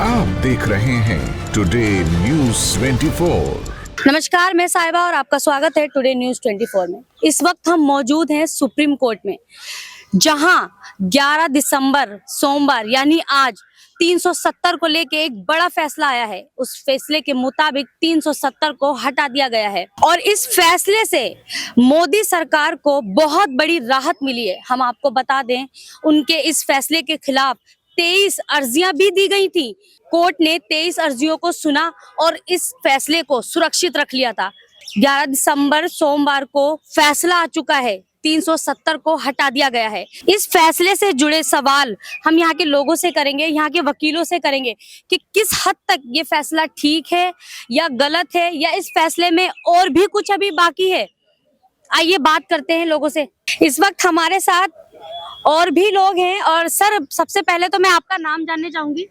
आप देख रहे हैं टुडे न्यूज़ 24। नमस्कार, मैं साहिबा और आपका स्वागत है टुडे न्यूज़ 24 में। इस वक्त हम मौजूद हैं सुप्रीम कोर्ट में, जहां 11 दिसंबर सोमवार यानी आज 370 को लेके एक बड़ा फैसला आया है। उस फैसले के मुताबिक 370 को हटा दिया गया है और इस फैसले से मोदी सरकार को बहुत बड़ी राहत मिली है। हम आपको बता दें, उनके इस फैसले के खिलाफ 23 अर्जियां भी दी गई थी। कोर्ट ने 23 अर्जियों को सुना और इस फैसले को सुरक्षित रख लिया था। 11 दिसंबर सोमवार को फैसला आ चुका है, 370 को हटा दिया गया है। इस फैसले से जुड़े सवाल हम यहाँ के लोगों से करेंगे, यहाँ के वकीलों से करेंगे कि किस हद तक ये फैसला ठीक है या गलत है, या इस फैसले में और भी कुछ अभी बाकी है। आइए बात करते हैं लोगों से। इस वक्त हमारे साथ और भी लोग हैं। और सर, सबसे पहले तो मैं आपका नाम जानने चाहूंगी।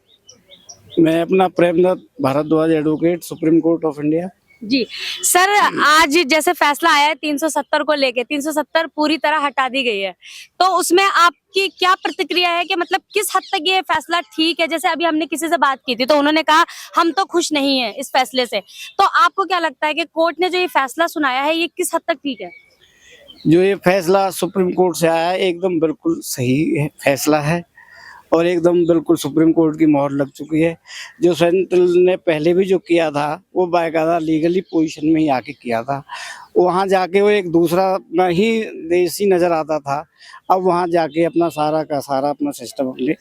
मैं अपना Premdutt Bhardwaj advocate, supreme court of India. जी सर, आज जैसे फैसला आया है 370 को लेके, 370 पूरी तरह हटा दी गई है, तो उसमें आपकी क्या प्रतिक्रिया है कि मतलब किस हद तक ये फैसला ठीक है? जैसे अभी हमने किसी से बात की थी तो उन्होंने कहा हम तो खुश नहीं है इस फैसले से, तो आपको क्या लगता है कि कोर्ट ने जो ये फैसला सुनाया है ये किस हद तक ठीक है? जो ये फैसला सुप्रीम कोर्ट से आया है एकदम बिल्कुल सही फैसला है और एकदम बिल्कुल सुप्रीम कोर्ट की मोहर लग चुकी है। जो सेंट्रल ने पहले भी जो किया था वो बाकायदा लीगली पोजीशन में ही आके किया था। वहाँ जाके वो एक दूसरा ही देश ही नजर आता था। अब वहाँ जाके अपना सारा का सारा अपना सिस्टम अपने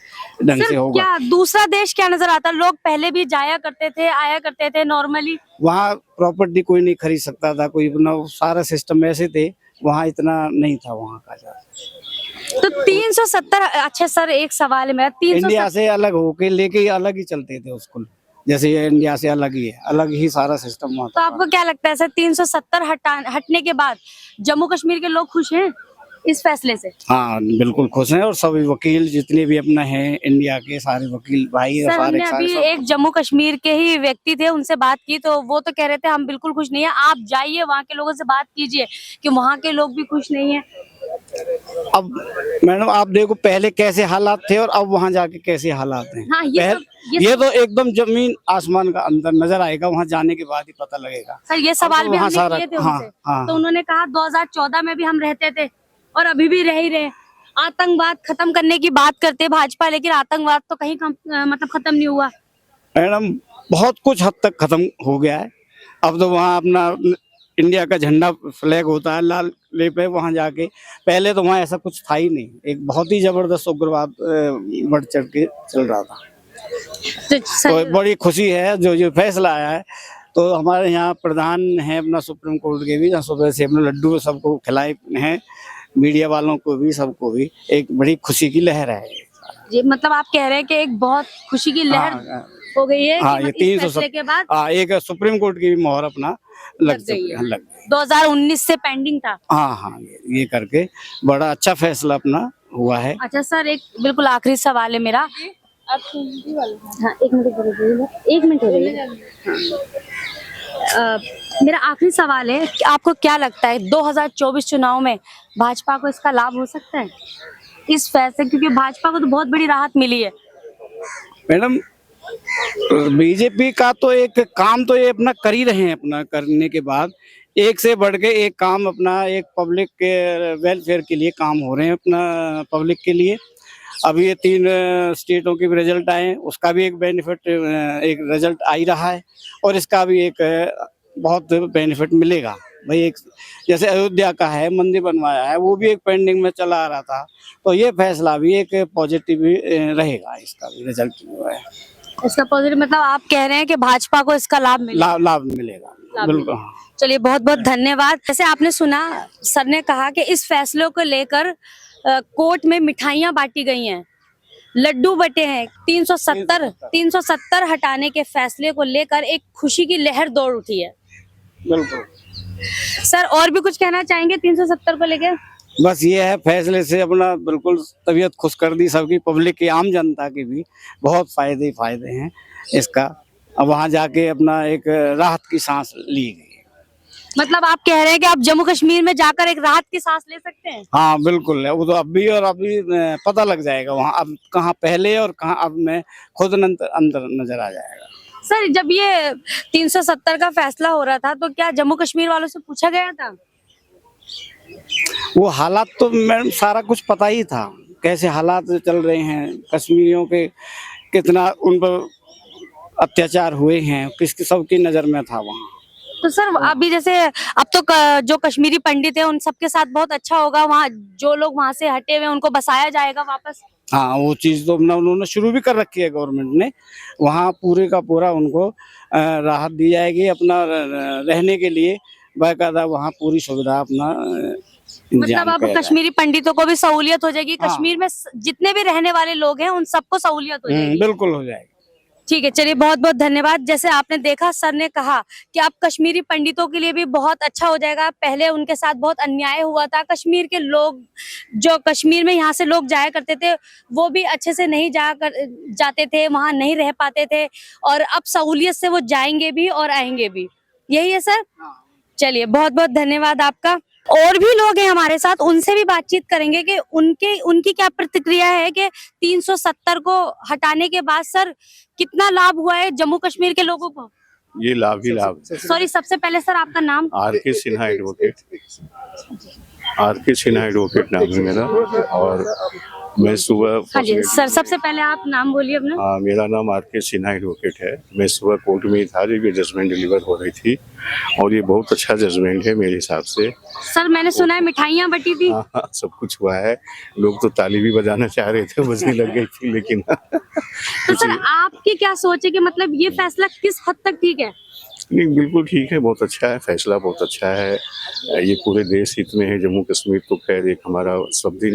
ढंग से होगा। क्या दूसरा देश क्या नजर आता? लोग पहले भी जाया करते थे, आया करते थे नॉर्मली। वहाँ प्रॉपर्टी कोई नहीं खरीद सकता था, कोई अपना सारा सिस्टम ऐसे थे, वहाँ इतना नहीं था वहाँ का ज्यादा। तो 370, अच्छा सर एक सवाल है मेरा, 370 इंडिया से अलग होके लेके अलग ही चलते थे उसको, जैसे ये इंडिया से अलग ही है, अलग ही सारा सिस्टम वहाँ तो आपको क्या लगता है सर, 370 हटने के बाद जम्मू कश्मीर के लोग खुश हैं इस फैसले से? हाँ बिल्कुल खुश हैं। और सभी वकील जितने भी अपना हैं इंडिया के सारे वकील भाई सर, हमने सारे अभी एक जम्मू कश्मीर के ही व्यक्ति थे, उनसे बात की तो वो तो कह रहे थे हम बिल्कुल खुश नहीं है। आप जाइए वहाँ के लोगों से बात कीजिए कि वहाँ के लोग भी खुश नहीं है। अब मैडम आप देखो पहले कैसे हालात थे और अब वहाँ जाके कैसे हालात हैं। हाँ, ये तो एकदम जमीन आसमान का अंतर नजर आएगा, वहाँ जाने के बाद ही पता लगेगा। सर ये सवाल भी हमने किए थे उनसे। हाँ। तो उन्होंने कहा 2014 में भी हम रहते थे और अभी भी रह ही रहे। आतंकवाद खत्म करने की बात करते भाजपा, लेकिन आतंकवाद तो कहीं मतलब खत्म नहीं हुआ। मैडम बहुत कुछ हद तक खत्म हो गया है। अब तो वहाँ अपना इंडिया का झंडा फ्लैग होता है लाल ले पे, वहाँ जाके पहले तो वहाँ ऐसा कुछ था ही नहीं। एक बहुत ही जबरदस्त उग्रवाद बढ़ चढ़ के चल रहा था। तो बड़ी खुशी है जो फैसला आया है। तो हमारे यहाँ प्रधान है अपना सुप्रीम कोर्ट के भी, सुबह से अपने लड्डू सबको खिलाए हैं, मीडिया वालों को भी, सबको भी एक बड़ी खुशी की लहर है जी। मतलब आप कह रहे हैं कि एक बहुत खुशी की लहर हो गई है। हाँ, ये 370 के बाद एक सुप्रीम कोर्ट की भी मोहर अपना लग गई है। 2019 से पेंडिंग था। हाँ, ये करके बड़ा अच्छा फैसला अपना हुआ है। अच्छा सर, एक बिल्कुल आखिरी सवाल है मेरा। हाँ, एक मिनट हो रही है। मेरा आखिरी सवाल है कि आपको क्या लगता है 2024 चुनाव में भाजपा को इसका लाभ हो सकता है इस फैसले, क्योंकि भाजपा को तो बहुत बड़ी राहत मिली है। मैडम बीजेपी का तो एक काम तो ये अपना कर ही रहे हैं, अपना करने के बाद एक से बढ़ के एक काम अपना एक पब्लिक के वेलफेयर के लिए काम हो रहे हैं अपना पब्लिक के लिए। अभी ये 3 स्टेटों के भी रिजल्ट आए हैं, उसका भी एक बेनिफिट एक रिजल्ट आ ही रहा है और इसका भी एक बहुत बेनिफिट मिलेगा भाई। एक जैसे अयोध्या का है, मंदिर बनवाया है, वो भी एक पेंडिंग में चला आ रहा था, तो ये फैसला भी एक पॉजिटिव रहेगा, इसका भी रिजल्ट जो है इसका पॉजिटिव। मतलब आप कह रहे हैं कि भाजपा को इसका लाभ मिलेगा। बिल्कुल। चलिए बहुत बहुत धन्यवाद। जैसे आपने सुना, सर ने कहा कि इस फैसले को लेकर कोर्ट में मिठाइयां बांटी गई हैं, लड्डू बटे हैं। 370 हटाने के फैसले को लेकर एक खुशी की लहर दौड़ उठी है। बिल्कुल सर, और भी कुछ कहना चाहेंगे 370 को लेकर? बस ये है, फैसले से अपना बिल्कुल तबीयत खुश कर दी सबकी, पब्लिक की, आम जनता की भी बहुत फायदे हैं इसका। अब वहाँ जाके अपना एक राहत की सांस ली गई। मतलब आप कह रहे हैं कि आप जम्मू कश्मीर में जाकर एक राहत की सांस ले सकते हैं। हाँ बिल्कुल है, वो तो अभी और अभी पता लग जाएगा वहाँ अब कहाँ पहले और कहाँ अब में खुद अंदर नजर आ जाएगा। सर जब ये 370 का फैसला हो रहा था तो क्या जम्मू कश्मीर वालों से पूछा गया था? वो हालात तो मैडम सारा कुछ पता ही था, कैसे हालात चल रहे हैं, कश्मीरियों के कितना उन पर अत्याचार हुए हैं, किसकी सबकी नजर में था वहाँ। तो सर अभी जैसे अब तो जो कश्मीरी पंडित है उन सबके साथ बहुत अच्छा होगा, वहाँ जो लोग वहाँ से हटे हुए हैं उनको बसाया जाएगा वापस। हाँ वो चीज़ तो उन्होंने शुरू भी कर रखी है गवर्नमेंट ने, वहाँ पूरे का पूरा उनको राहत दी जाएगी अपना रहने के लिए, बाकायदा वहाँ पूरी सुविधा अपना मतलब अब कश्मीरी पंडितों को भी सहूलियत हो जाएगी, हाँ। कश्मीर में जितने भी रहने वाले लोग हैं उन सबको सहूलियत हो जाएगी। बिल्कुल हो जाएगी। ठीक है, चलिए बहुत बहुत धन्यवाद। जैसे आपने देखा सर ने कहा कि अब कश्मीरी पंडितों के लिए भी बहुत अच्छा हो जाएगा। पहले उनके साथ बहुत अन्याय हुआ था, कश्मीर के लोग जो कश्मीर में यहाँ से लोग जाया करते थे वो भी अच्छे से नहीं जाते थे, वहाँ नहीं रह पाते थे, और अब सहूलियत से वो जाएंगे भी और आएंगे भी। यही है सर। चलिए बहुत बहुत धन्यवाद आपका। और भी लोग हैं हमारे साथ, उनसे भी बातचीत करेंगे कि उनकी क्या प्रतिक्रिया है कि 370 को हटाने के बाद सर कितना लाभ हुआ है जम्मू कश्मीर के लोगों को। ये लाभ ही लाभ। सॉरी, सबसे पहले सर आपका नाम? R K. Sinha advocate. R K. Sinha advocate नाम है मेरा, और मैं सुबह हाँ जी सर, सबसे पहले आप नाम बोलिए अपना। हाँ, मेरा नाम आर.के. सिन्हा एडवोकेट है। मैं सुबह कोर्ट में ही था जब ये जजमेंट डिलीवर हो रही थी, और ये बहुत अच्छा जजमेंट है मेरे हिसाब से। सर मैंने सुना है मिठाइयाँ बटी थी। हाँ, सब कुछ हुआ है। लोग तो ताली भी बजाना चाह रहे थे, बजने लग गई थी, लेकिन तो सर आपकी क्या सोच है कि मतलब ये फैसला किस हद तक ठीक है? नहीं, बिल्कुल ठीक है, बहुत अच्छा है फैसला, बहुत अच्छा है। ये पूरे देश हित में है। जम्मू कश्मीर तो खैर एक हमारा सब दिन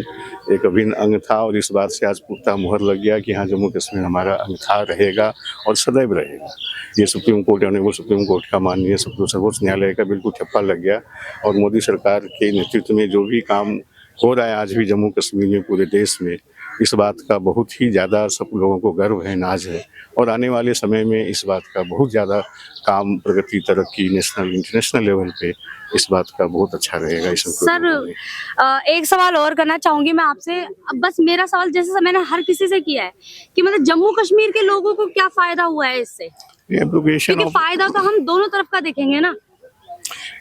एक अभिन्न अंग था, और इस बात से आज पुख्ता मुहर लग गया कि हाँ, जम्मू कश्मीर हमारा अंग था, रहेगा और सदैव रहेगा। ये supreme court honourable supreme court का माननीय सर्वोच्च न्यायालय का बिल्कुल ठप्पा लग गया, और मोदी सरकार के नेतृत्व में जो भी काम हो रहा है आज भी जम्मू कश्मीर में, पूरे देश में, इस बात का बहुत ही ज़्यादा सब लोगों को गर्व है, नाज है, और आने वाले समय में इस बात का बहुत ज़्यादा काम, प्रगति, तरक्की नेशनल इंटरनेशनल लेवल पे इस बात का बहुत अच्छा रहेगा। इस सर एक सवाल और करना चाहूंगी मैं आपसे। अब बस मेरा सवाल जैसे मैंने हर किसी से किया है कि मतलब जम्मू कश्मीर के लोगों को क्या फायदा हुआ है इससे? क्योंकि फायदा तो हम दोनों तरफ का देखेंगे ना।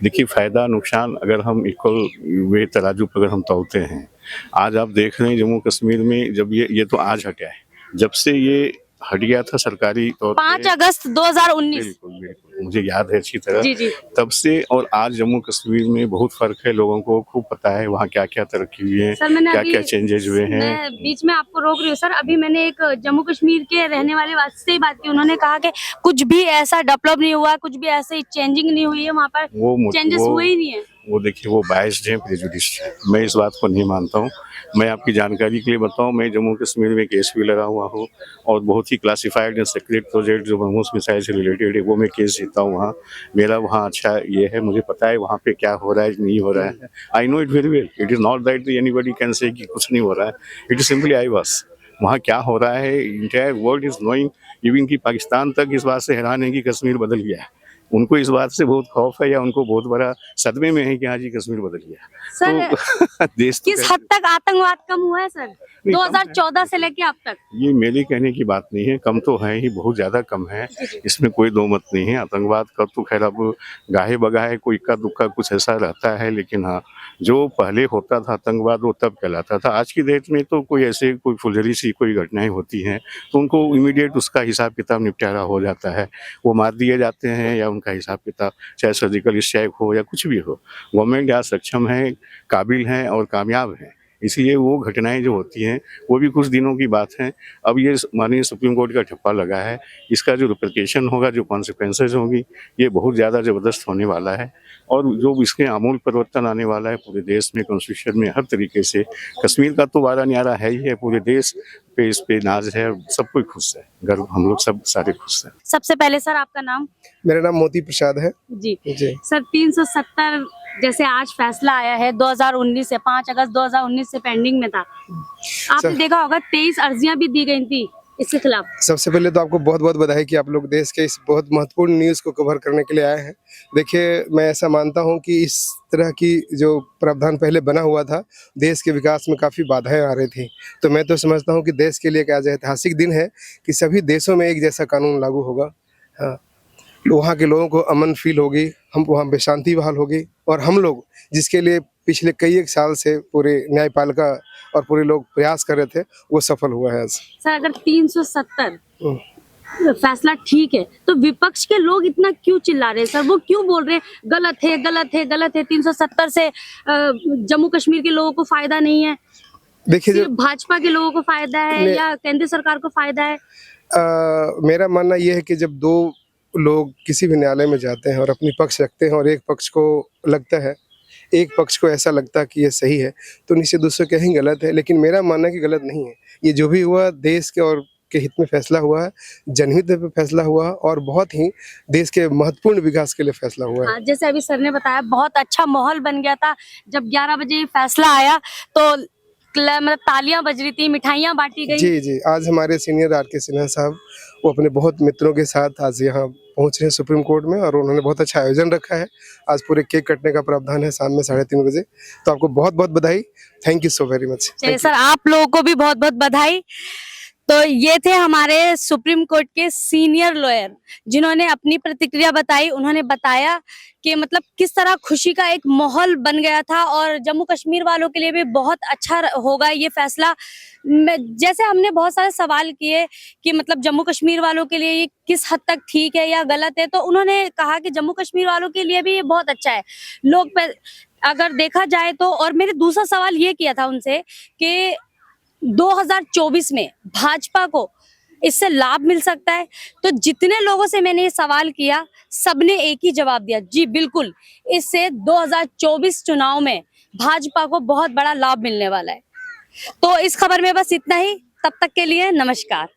देखिए, फायदा नुकसान अगर हम इक्वल वे तराजू पर अगर हम तौलते हैं, आज आप देख रहे हैं जम्मू कश्मीर में जब ये तो आज हटा है, जब से ये हट गया था सरकारी तौर 5 अगस्त 2019। बिल्कुल मुझे याद है अच्छी तरह। जी। तब से और आज जम्मू कश्मीर में बहुत फर्क है, लोगों को खूब पता है वहाँ क्या क्या तरक्की हुई है, क्या क्या चेंजेस हुए हैं। मैं बीच में आपको रोक रही हूँ सर, अभी मैंने एक जम्मू कश्मीर के रहने वाले से ही बात की, उन्होंने कहा कि कुछ भी ऐसा डेवलप नहीं हुआ, कुछ भी ऐसे चेंजिंग नहीं हुई है, वहाँ पर चेंजेस हुए ही नहीं है। वो देखिए, वो बायस्ड है, प्रेजुडिस्ड है। मैं इस बात को नहीं मानता हूँ। मैं आपकी जानकारी के लिए बताऊं, मैं जम्मू कश्मीर में केस भी लगा हुआ हूँ, और बहुत ही क्लासिफाइड एंड सीक्रेट प्रोजेक्ट जो ब्रह्मोस मिसाइल से रिलेटेड है वो मैं केस जीता हूँ वहाँ। मेरा वहाँ अच्छा ये है, मुझे पता है वहाँ पे क्या हो रहा है, नहीं हो रहा है। I know it very well. It is not that anybody can say कि कुछ नहीं हो रहा है। It is simply I was वहाँ क्या हो रहा है, entire world is knowing. Even कि पाकिस्तान तक इस बात से हैरान है कि कश्मीर बदल गया है। उनको इस बात से बहुत खौफ है, या उनको बहुत बड़ा सदमे में है कि हाँ जी कश्मीर बदल गया। सर तो देश तो किस हद तक आतंकवाद कम हुआ है सर 2014 से लेके अब तक? ये मेरे कहने की बात नहीं है, कम तो है ही, बहुत ज्यादा कम है, इसमें कोई दो मत नहीं है। आतंकवाद का तो खैर अब गाहे बगाहे कोई इक्का दुक्का कुछ ऐसा रहता है, लेकिन हाँ जो पहले होता था आतंकवाद वो तब कहलाता था। आज की डेट में तो कोई ऐसे कोई फुलझड़ी सी कोई घटनाएं होती हैं तो उनको इमीडिएट उसका हिसाब किताब निपटारा हो जाता है, वो मार दिए जाते हैं, या उनका हिसाब किताब चाहे सर्जिकल स्ट्राइक हो या कुछ भी हो। गवर्नमेंट यहाँ सक्षम है, काबिल हैं और कामयाब हैं, इसलिए वो घटनाएं जो होती हैं वो भी कुछ दिनों की बात है। अब ये माननीय सुप्रीम कोर्ट का ठप्पा लगा है, इसका जो रिप्लिकेशन होगा, जो कॉन्सिक्वेंसेज होंगी, ये बहुत ज़्यादा ज़बरदस्त होने वाला है, और जो इसके आमूल परिवर्तन आने वाला है पूरे देश में, कॉन्स्टिट्यूशन में, हर तरीके से। कश्मीर का तो वारा न्यारा है ही है, पूरे देश पे इस पे नाज है, सब कोई खुश है, गर्व, हम लोग सब सारे खुश हैं। सबसे पहले सर आपका नाम? मेरा नाम मोती प्रसाद है। जी सर, 370 जैसे आज फैसला आया है 2019 से, 5 अगस्त 2019 से पेंडिंग में था। आपने देखा होगा 23 अर्जियां भी दी गई थी इसके खिलाफ? सबसे पहले तो आपको बहुत बहुत बधाई कि आप लोग देश के इस बहुत महत्वपूर्ण न्यूज़ को कवर करने के लिए आए हैं। देखिए, मैं ऐसा मानता हूं कि इस तरह की जो प्रावधान पहले बना हुआ था, देश के विकास में काफ़ी बाधाएं आ रही थी। तो मैं तो समझता हूं कि देश के लिए एक आज ऐतिहासिक दिन है कि सभी देशों में एक जैसा कानून लागू होगा। हाँ, वहाँ के लोगों को अमन फील होगी, हम वहाँ पे शांति बहाल होगी और हम लोग जिसके लिए पिछले कई एक साल से पूरे न्यायपालिका और पूरे लोग प्रयास कर रहे थे, वो सफल हुआ है आज। सर, अगर 370 हम्म। फैसला ठीक है तो विपक्ष के लोग इतना क्यों चिल्ला रहे हैं सर? वो क्यों बोल रहे हैं गलत है, गलत है, गलत है? 370 से जम्मू कश्मीर के लोगों को फायदा नहीं है, देखिए, सिर्फ भाजपा के लोगों को फायदा है ने- या केंद्र सरकार को फायदा है? मेरा मानना यह है कि जब दो लोग किसी भी न्यायालय में जाते हैं और अपनी पक्ष रखते हैं और एक पक्ष को लगता है, एक पक्ष को ऐसा लगता है कि ये सही है, तो निश्चित दूसरे कहीं गलत है। लेकिन मेरा मानना है कि गलत नहीं है। ये जो भी हुआ देश के और के हित में फैसला हुआ है, जनहित में फैसला हुआ और बहुत ही देश के महत्वपूर्ण विकास के लिए फैसला हुआ है। हाँ, जैसे अभी सर ने बताया, बहुत अच्छा माहौल बन गया था जब 11 बजे ये फैसला आया तो मतलब तालियां बज रही थी, मिठाइयां बांटी गई। जी, जी। आज हमारे सीनियर आर.के. सिन्हा साहब, वो अपने बहुत मित्रों के साथ आज यहाँ पहुँच रहे हैं सुप्रीम कोर्ट में और उन्होंने बहुत अच्छा आयोजन रखा है। आज पूरे केक कटने का प्रावधान है शाम में 3:30 बजे। तो आपको बहुत-बहुत बधाई। Thank you so very much. चलिए सर, आप लोगों को भी बहुत बहुत बधाई। तो ये थे हमारे सुप्रीम कोर्ट के सीनियर लॉयर जिन्होंने अपनी प्रतिक्रिया बताई। उन्होंने बताया कि मतलब किस तरह खुशी का एक माहौल बन गया था और जम्मू कश्मीर वालों के लिए भी बहुत अच्छा होगा ये फैसला। जैसे हमने बहुत सारे सवाल किए कि मतलब जम्मू कश्मीर वालों के लिए ये किस हद तक ठीक है या गलत है, तो उन्होंने कहा कि जम्मू कश्मीर वालों के लिए भी ये बहुत अच्छा है। लोग अगर देखा जाए तो, और मेरे दूसरा सवाल ये किया था उनसे कि 2024 में भाजपा को इससे लाभ मिल सकता है, तो जितने लोगों से मैंने ये सवाल किया सबने एक ही जवाब दिया, जी बिल्कुल, इससे 2024 चुनाव में भाजपा को बहुत बड़ा लाभ मिलने वाला है। तो इस खबर में बस इतना ही। तब तक के लिए नमस्कार।